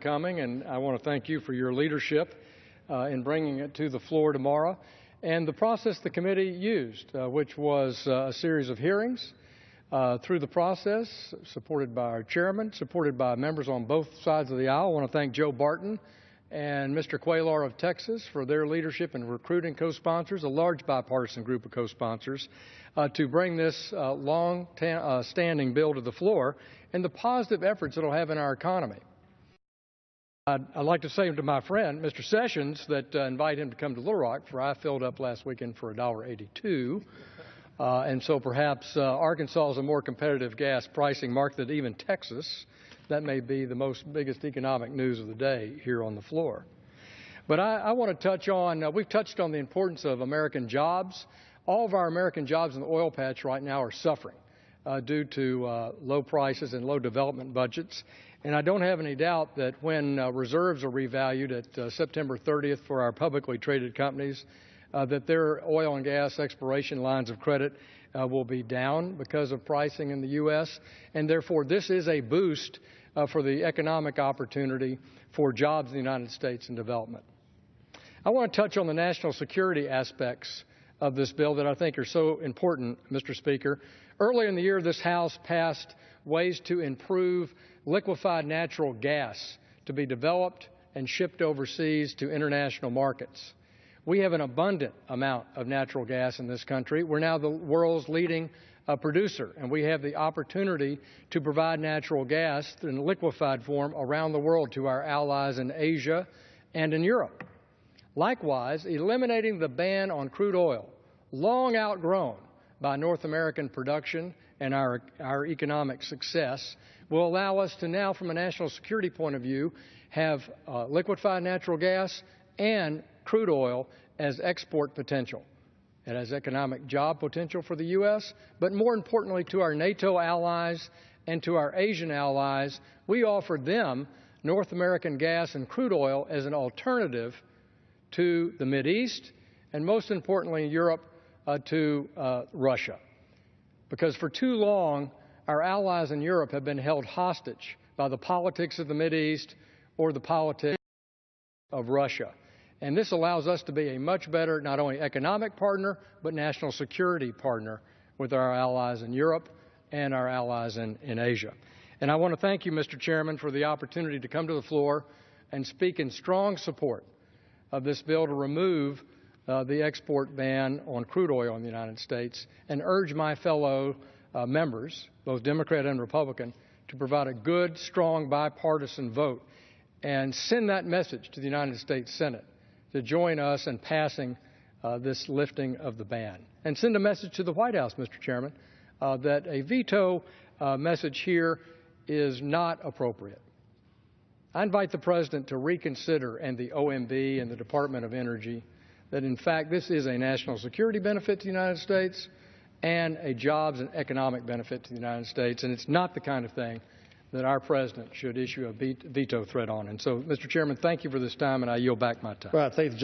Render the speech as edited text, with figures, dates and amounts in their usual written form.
coming, and I want to thank you for your leadership in bringing it to the floor tomorrow. And the process the committee used, which was a series of hearings through the process, supported by our chairman, supported by members on both sides of the aisle. I want to thank Joe Barton and Mr. Cuellar of Texas for their leadership in recruiting co-sponsors, a large bipartisan group of co-sponsors, to bring this long-standing bill to the floor and the positive efforts it will have in our economy. I'd like to say to my friend, Mr. Sessions, that invite him to come to Little Rock, for I filled up last weekend for $1.82. And so perhaps Arkansas is a more competitive gas pricing market than even Texas. That may be the biggest economic news of the day here on the floor. But I want to touch on, we've touched on the importance of American jobs. All of our American jobs in the oil patch right now are suffering due to low prices and low development budgets. And I don't have any doubt that when reserves are revalued at September 30th for our publicly traded companies, that their oil and gas exploration lines of credit will be down because of pricing in the U.S. And therefore, this is a boost for the economic opportunity for jobs in the United States and development. I want to touch on the national security aspects of this bill that I think are so important, Mr. Speaker. Earlier in the year, this House passed ways to improve liquefied natural gas to be developed and shipped overseas to international markets. We have an abundant amount of natural gas in this country. We're now the world's leading producer, and we have the opportunity to provide natural gas in liquefied form around the world to our allies in Asia and in Europe. Likewise, eliminating the ban on crude oil, long outgrown by North American production and our economic success, will allow us to now, from a national security point of view, have liquefied natural gas and crude oil as export potential. It has economic job potential for the U.S., but more importantly to our NATO allies and to our Asian allies, we offered them North American gas and crude oil as an alternative to the Mideast, and most importantly in Europe, to Russia. Because for too long, our allies in Europe have been held hostage by the politics of the Mideast or the politics of Russia. And this allows us to be a much better, not only economic partner, but national security partner with our allies in Europe and our allies in Asia. And I want to thank you, Mr. Chairman, for the opportunity to come to the floor and speak in strong support of this bill to remove the export ban on crude oil in the United States, and urge my fellow members, both Democrat and Republican, to provide a good, strong, bipartisan vote and send that message to the United States Senate to join us in passing this lifting of the ban. And send a message to the White House, Mr. Chairman, that a veto message here is not appropriate. I invite the President to reconsider, and the OMB and the Department of Energy, that in fact this is a national security benefit to the United States and a jobs and economic benefit to the United States, and it's not the kind of thing that our President should issue a veto threat on. And so, Mr. Chairman, thank you for this time, and I yield back my time. Right, thank you.